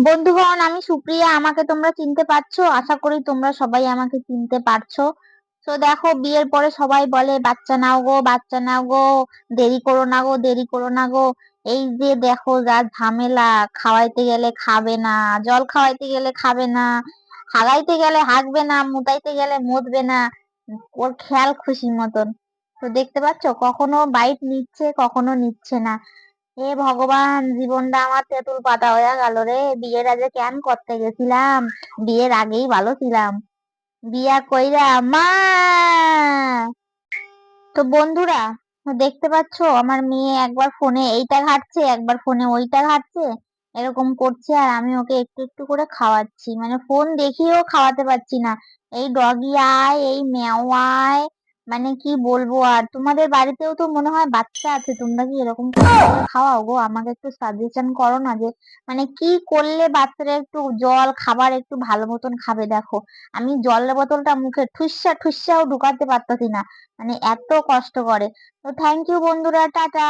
বন্ধুগণ, আমি সুপ্রিয়া। আমাকে তোমরা চিনতে পারছো? আশা করি তোমরা সবাই আমাকে চিনতে পারছো। তো দেখো, বিয়ের পরে সবাই বলে বাচ্চা নাও গো, বাচ্চা নাও গো, দেরি করো না গো, দেরি করো না গো। এই যে দেখো যা ঝামেলা, খাওয়াইতে গেলে খাবে না, জল খাওয়াইতে গেলে খাবে না, হাগাইতে গেলে হাগবে না, মুতাইতে গেলে মুতবে না, ওর খেয়াল খুশি মতন। তো দেখতে পাচ্ছ, কখনো বাইট নিচ্ছে, কখনো নিচ্ছে না। হে ভগবান, জীবনটা আমার তেঁতুল পাতা হয়ে গেল রে। বিয়ের আগে কেন করতে গেছিলাম, বিয়ের আগেই ভালো ছিলাম। বিয়া কইরা মা। তো বন্ধুরা, দেখতে পাচ্ছো আমার মেয়ে একবার ফোনে এইটা ঘাটছে, একবার ফোনে ওইটা ঘাটছে, এরকম করছে। আর আমি ওকে একটু একটু করে খাওয়াচ্ছি, মানে ফোন দেখিয়েও খাওয়াতে পারছি না। এই ডগি আয়, এই ম্যাও আয়, মানে কি বলবো। আর তোমাদের বাড়িতেও তো মনে হয় বাচ্চা আছে, তোমরা কি এরকম কষ্ট করে খাওয়াও গো? আমাকে একটু সাজেশন করো না, যে মানে কি করলে বাচ্চারা একটু জল খাবার একটু ভালো মতন খাবে। দেখো, আমি জলের বোতলটা মুখে ঠুসা ঠুসাও ঢুকাতে পারতাছি না, মানে এত কষ্ট করে। তো থ্যাংক ইউ বন্ধুরা, টাটা।